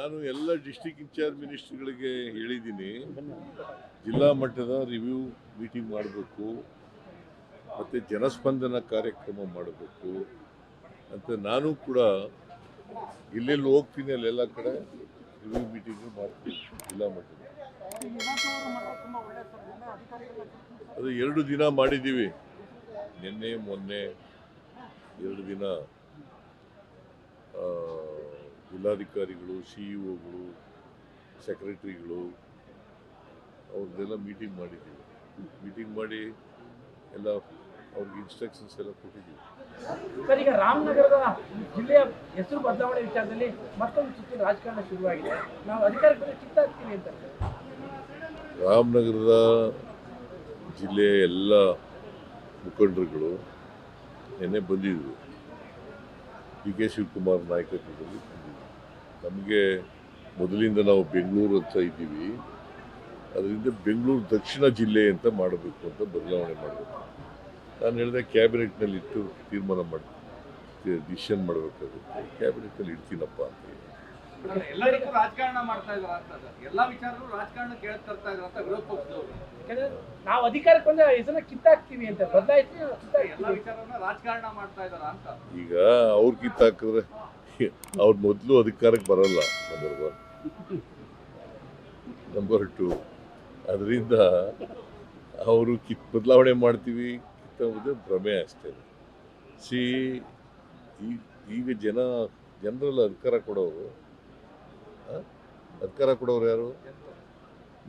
ನಾನು ಎಲ್ಲ district incharge ಮಿನಿಸ್ಟ್ರಿಗಳಿಗೆ ಹೇಳಿದ್ದೀನಿ, ಜಿಲ್ಲಾ ಮಟ್ಟದ ರಿವ್ಯೂ ಮೀಟಿಂಗ್ ಮಾಡಬೇಕು ಮತ್ತು ಜನಸ್ಪಂದನ ಕಾರ್ಯಕ್ರಮ ಮಾಡಬೇಕು ಅಂತ. ನಾನು ಕೂಡ ಎಲ್ಲೆಲ್ಲಿ ಹೋಗ್ತೀನಿ ಅಲ್ಲೆಲ್ಲ ಕಡೆ ರಿವ್ಯೂ ಮೀಟಿಂಗ್ ಮಾಡ್ತೀನಿ ಜಿಲ್ಲಾ ಮಟ್ಟದ. ಅದು 2 ದಿನ ಮಾಡಿದ್ದೀವಿ, ನಿನ್ನೆ ಮೊನ್ನೆ 2 ದಿನ. ಜಿಲ್ಲಾಧಿಕಾರಿಗಳು, CEO ಗಳು, ಸೆಕ್ರೆಟರಿಗಳು ಅವ್ರದ್ದೆಲ್ಲ ಮೀಟಿಂಗ್ ಮಾಡಿದ್ದೀವಿ. ಮೀಟಿಂಗ್ ಮಾಡಿ ಎಲ್ಲ ಅವ್ರಿಗೆ ಇನ್ಸ್ಟ್ರಕ್ಷನ್ಸ್ ಎಲ್ಲ ಕೊಟ್ಟಿದ್ದೀವಿ. ಸರ್, ಈಗ ರಾಮನಗರದ ಜಿಲ್ಲೆಯ ಹೆಸರು ಬದಲಾವಣೆ ವಿಚಾರದಲ್ಲಿ ಮತ್ತೊಂದು ಸುತ್ತಿನ ರಾಜಕಾರಣ ಶುರುವಾಗಿದೆ. ನಾವು ಅಧಿಕಾರಕ್ಕೆ ಕಿತ್ತಾಗ್ತೀವಿ ಅಂತ. ರಾಮನಗರದ ಜಿಲ್ಲೆಯ ಎಲ್ಲ ಮುಖಂಡರುಗಳು ನಿನ್ನೆ ಬಂದಿದ್ದರು. DK ಶಿವಕುಮಾರ್ ನಾಯಕತ್ವದಲ್ಲಿ ಬಂದಿದ್ದರು. ನಮಗೆ ಮೊದಲಿಂದ ನಾವು ಬೆಂಗಳೂರು ಅಂತ ಇದ್ದೀವಿ, ಅದರಿಂದ ಬೆಂಗಳೂರು ದಕ್ಷಿಣ ಜಿಲ್ಲೆ ಅಂತ ಮಾಡಬೇಕು ಅಂತ ಬದಲಾವಣೆ ಮಾಡಬೇಕು. ನಾನು ಹೇಳಿದೆ ಕ್ಯಾಬಿನೆಟ್ನಲ್ಲಿ ಇಟ್ಟು ತೀರ್ಮಾನ ಮಾಡಿ ಡಿಸಿಷನ್ ಮಾಡಬೇಕಾಗುತ್ತೆ, ಕ್ಯಾಬಿನೆಟ್ನಲ್ಲಿ ಇಡ್ತೀನಪ್ಪ ಅಂತ ಹೇಳಿ. ಎಲ್ಲರಿಗೂ ರಾಜಕಾರಣ ಮಾಡ್ತಾ ಇದ್ದಾರೆ ಅಂತ, ಎಲ್ಲ ವಿಚಾರಗಳು ರಾಜಕಾರಣ ಕೇಳ್ತಾ ಇದ್ದಾರೆ ಅಂತ ವಿರೋಧ ಪಕ್ಷದವರು. ನಾವು ಅಧಿಕಾರಕ್ಕೆ ಬಂದ್ರೆ ಹೆಸರನ್ನ ಕಿತ್ತಾಕ್ತೀವಿ ಅಂತ ಬದಲಾಯಿಸಿ ಎಲ್ಲ ವಿಚಾರವನ್ನ ರಾಜಕಾರಣ ಮಾಡ್ತಾ ಇದಾರ ಅಂತ. ಈಗ ಅವ್ರು ಕಿತ್ತಾಕಿದ್ರೆ ಅವ್ರು ಮೊದಲು ಅಧಿಕಾರಕ್ಕೆ ಬರಲ್ಲ, ನಂಬರ್ 2. ಅದರಿಂದ ಅವರು ಬದಲಾವಣೆ ಮಾಡ್ತೀವಿ ಕಿತ್ತೋದು ಭ್ರಮೆ ಅಷ್ಟೇ. ಈಗ ಜನರಲ್ಲ ಅಧಿಕಾರ ಕೊಡೋರು ಯಾರು?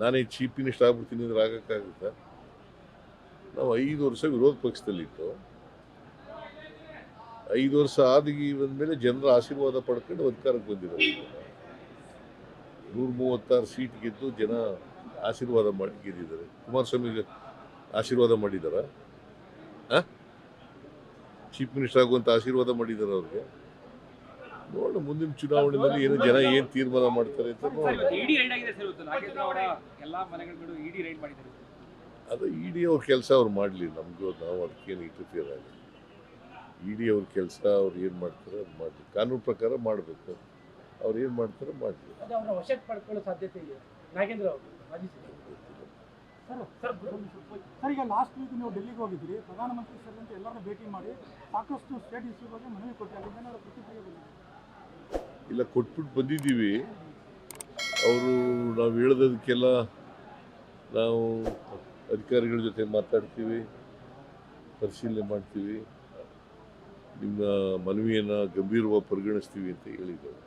ನಾನೇ ಚೀಫ್ ಮಿನಿಸ್ಟರ್ ಆಗ್ಬಿಡ್ತೀನಿ ಅಂದ್ರೆ ಆಗಕ್ಕಾಗುತ್ತಾ? ನಾವು 5 ವರ್ಷ ವಿರೋಧ ಪಕ್ಷದಲ್ಲಿಟ್ಟು 5 ವರ್ಷ ಆದಿಗೆ ಬಂದಮೇಲೆ ಜನರ ಆಶೀರ್ವಾದ ಪಡ್ಕೊಂಡು ಅಧಿಕಾರಕ್ಕೆ ಬಂದಿರೋದು. 136 ಸೀಟ್ ಗೆದ್ದು ಜನ ಆಶೀರ್ವಾದ ಮಾಡಿ ಗೆದ್ದಿದ್ದಾರೆ. ಕುಮಾರಸ್ವಾಮಿಗೆ ಆಶೀರ್ವಾದ ಮಾಡಿದಾರ? ಚೀಫ್ ಮಿನಿಸ್ಟರ್ ಆಗುವಂತ ಆಶೀರ್ವಾದ ಮಾಡಿದಾರ ಅವ್ರಿಗೆ? ನೋಡೋಣ ಮುಂದಿನ ಚುನಾವಣೆಯಲ್ಲಿ ಏನು ಜನ ಏನು ತೀರ್ಮಾನ ಮಾಡ್ತಾರೆ ಅಂತ ನೋಡೋಣ. ಅದು ಇಡಿ ಅವ್ರ ಕೆಲಸ ಅವ್ರು ಮಾಡಲಿ, ನಮಗೂ ನಾವು ಅದಕ್ಕೇನು ಇಂಟರ್ಫಿಯರ್ ಆಗಲಿ. ಇಡಿ ಅವ್ರ ಕೆಲಸ ಅವ್ರು ಏನು ಮಾಡ್ತಾರೆ ಅದು ಮಾಡಲಿ, ಕಾನೂನು ಪ್ರಕಾರ ಮಾಡಬೇಕು. ಅವ್ರು ಏನು ಮಾಡ್ತಾರೆ ಮಾಡಲಿ. ವಶಕ್ಕೆ ಪಡ್ಕೊಳ್ಳೋ ಸಾಧ್ಯತೆ ಇದೆ ನಾಗೇಂದ್ರ ಅವರು. ಸರ್, ಈಗ ಲಾಸ್ಟ್ ವೀಕ್ ನೀವು ಡೆಲ್ಲಿಗೆ ಹೋಗಿದ್ರಿ, ಪ್ರಧಾನಮಂತ್ರಿ ಸೇರಿದಂತೆ ಎಲ್ಲರನ್ನೂ ಭೇಟಿ ಮಾಡಿ ಸಾಕಷ್ಟು ಸ್ಟೇಟ್ ಇಶ್ಯೂ ಬಗ್ಗೆ ಮನವಿ ಕೊಟ್ಟರೆ ಏನಾದ್ರು ಪ್ರತಿಕ್ರಿಯೆ ಬಂದಿದೆ? ಇಲ್ಲ, ಕೊಟ್ಬಿಟ್ಟು ಬಂದಿದ್ದೀವಿ. ಅವರು ನಾವು ಹೇಳೋದಕ್ಕೆಲ್ಲ ನಾವು ಅಧಿಕಾರಿಗಳ ಜೊತೆ ಮಾತಾಡ್ತೀವಿ, ಪರಿಶೀಲನೆ ಮಾಡ್ತೀವಿ, ನಿಮ್ಮ ಮನವಿಯನ್ನು ಗಂಭೀರವಾಗಿ ಪರಿಗಣಿಸ್ತೀವಿ ಅಂತ ಹೇಳಿದ್ದಾರೆ.